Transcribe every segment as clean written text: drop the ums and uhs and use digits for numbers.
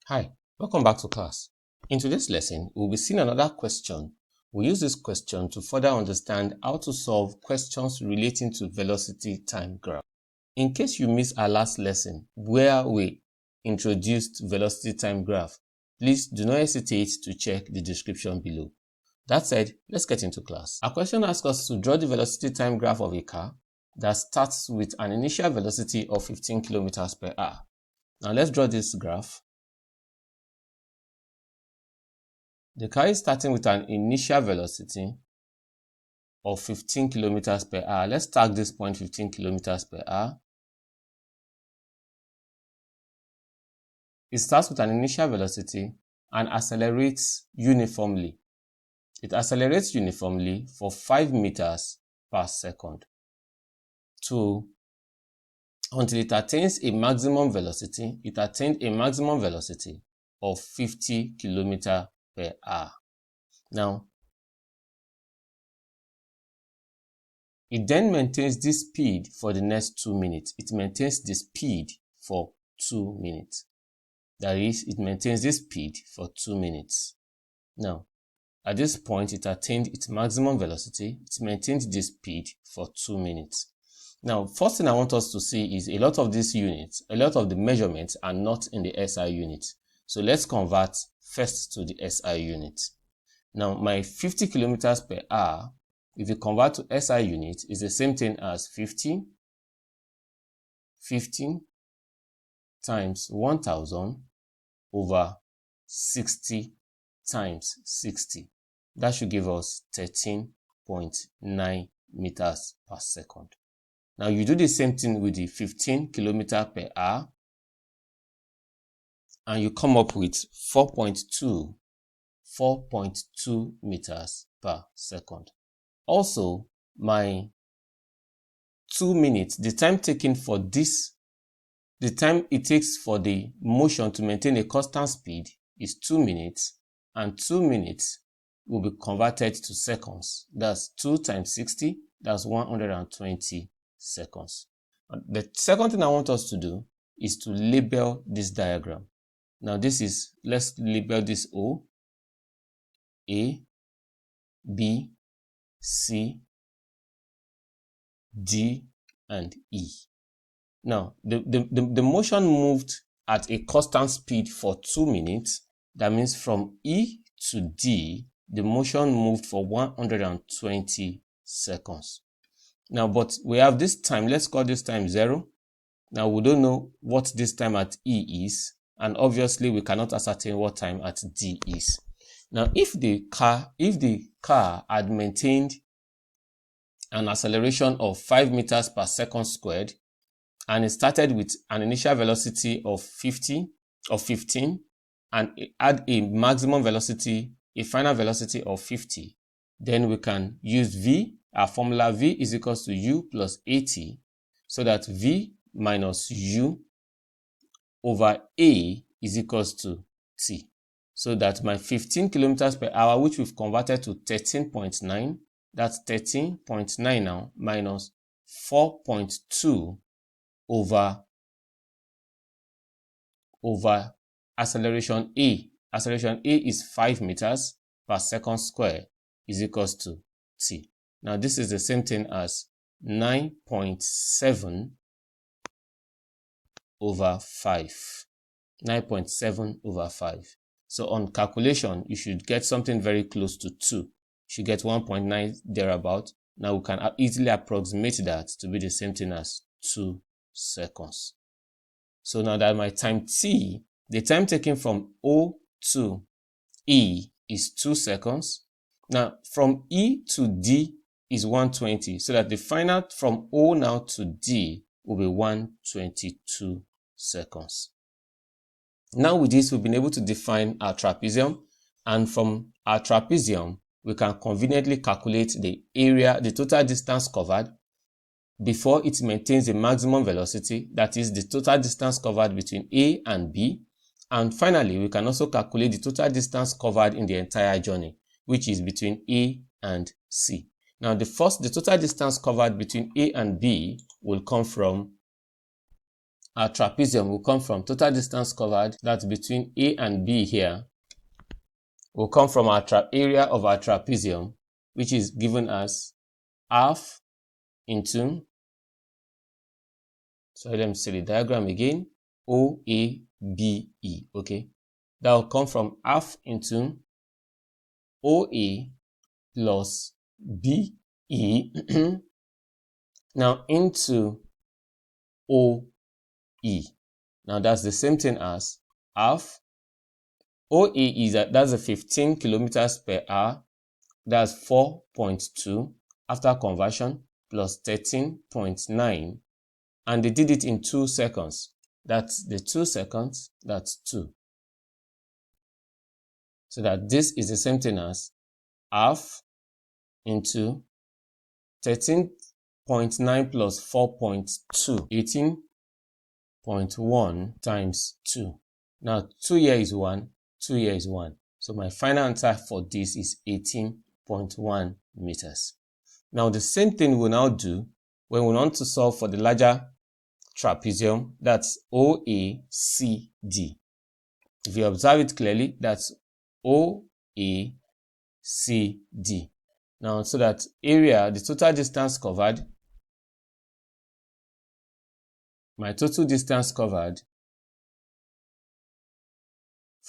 Hi, welcome back to class. In today's lesson, we'll be seeing another question. We'll use this question to further understand how to solve questions relating to velocity time graph. In case you missed our last lesson where we introduced velocity time graph, please do not hesitate to check the description below. That said, let's get into class. Our question asks us to draw the velocity time graph of a car that starts with an initial velocity of 15 km per hour. Now let's draw this graph. The car is starting with an initial velocity of 15 km per hour. Let's tag this point 15 km per hour. It starts with an initial velocity and accelerates uniformly. It accelerates uniformly for 5 meters per second until it attains a maximum velocity. It attained a maximum velocity of 50 km per hour. Now, it then maintains this speed for the next 2 minutes. It maintains the speed for 2 minutes. That is, it maintains this speed for 2 minutes. Now, at this point, it attained its maximum velocity. It maintained this speed for 2 minutes. Now, first thing I want us to see is a lot of these units, a lot of the measurements are not in the SI unit. So let's convert first to the SI unit. Now, my 50 kilometers per hour, if you convert to SI unit, is the same thing as 15 times 1000 over 60 times 60. That should give us 13.9 meters per second. Now you do the same thing with the 15 kilometers per hour and you come up with 4.2 meters per second. Also, my 2 minutes, the time taken for this, the time it takes for the motion to maintain a constant speed is 2 minutes, and 2 minutes will be converted to seconds. That's 2 times 60, that's 120 seconds. The second thing I want us to do is to label this diagram. Now this is, let's label this O, A, B, C, D, and E. Now, the motion moved at a constant speed for 2 minutes. That means from E to D, the motion moved for 120 seconds. Now, but we have this time, let's call this time 0. Now, we don't know what this time at E is, and obviously we cannot ascertain what time at D is. Now, if the car had maintained an acceleration of 5 meters per second squared, and it started with an initial velocity of 15, and it had a maximum velocity, a final velocity of 50, then we can use V. Our formula V is equals to U plus AT, so that V minus U over A is equals to T. So that my 15 kilometers per hour, which we've converted to 13.9, that's 13.9 now, minus 4.2 over acceleration A. Acceleration A is 5 meters per second square is equals to T. Now this is the same thing as 9.7 over 5. 9.7 over 5. So on calculation, you should get something very close to 2. You should get 1.9 thereabout. Now we can easily approximate that to be the same thing as 2 seconds. So now that my time T, the time taken from O to E is 2 seconds. Now from E to D is 120. So that the final from O now to D will be 122 seconds. Now with this, we've been able to define our trapezium, and from our trapezium, we can conveniently calculate the area, the total distance covered before it maintains the maximum velocity, that is the total distance covered between A and B. And finally, we can also calculate the total distance covered in the entire journey, which is between A and C. Now the total distance covered between A and B will come from our trapezium will come from total distance covered, that's between A and B here, will come from our area of our trapezium, which is given as half into, so let me see the diagram again, OABE, okay? That will come from half into OA plus BE now into OE. Now that's the same thing as half. OE is that's a 15 kilometers per hour. That's 4.2 after conversion plus 13.9. And they did it in 2 seconds. That's the 2 seconds, that's 2. So that this is the same thing as half into 13.9 plus 4.2, 18.1 times 2. Now 2 here is 1, 2 here is 1. So my final answer for this is 18.1 meters. Now the same thing we'll now do when we want to solve for the larger trapezium, that's OACD. If you observe it clearly, that's OACD. Now, so that area, the total distance covered, my total distance covered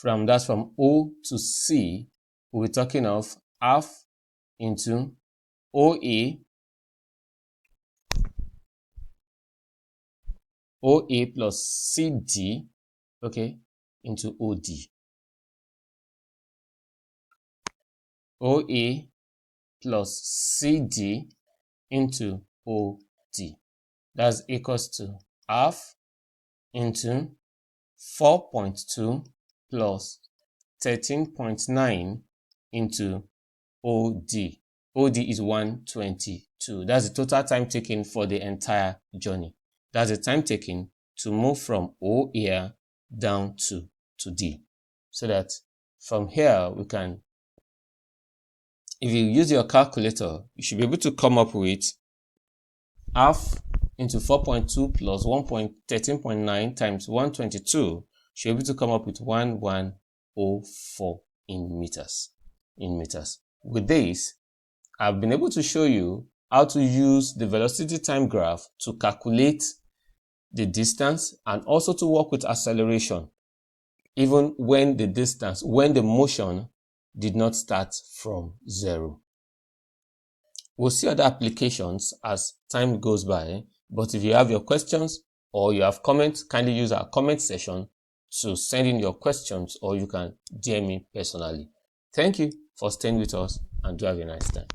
that's from O to C, we'll be talking of half into OA plus CD, okay, into OD. OA plus CD into OD. That's equals to half into 4.2 plus 13.9 into OD. OD is 122. That's the total time taken for the entire journey. That's the time taken to move from O here down to D. So that from here we can, if you use your calculator, you should be able to come up with half into 4.2 plus 13.9 times 122. Should be able to come up with 1104 in meters. With this, I've been able to show you how to use the velocity time graph to calculate the distance and also to work with acceleration, even when the motion did not start from 0. We'll see other applications as time goes by, but if you have your questions or you have comments, kindly use our comment section to send in your questions, or you can DM me personally. Thank you for staying with us and do have a nice time.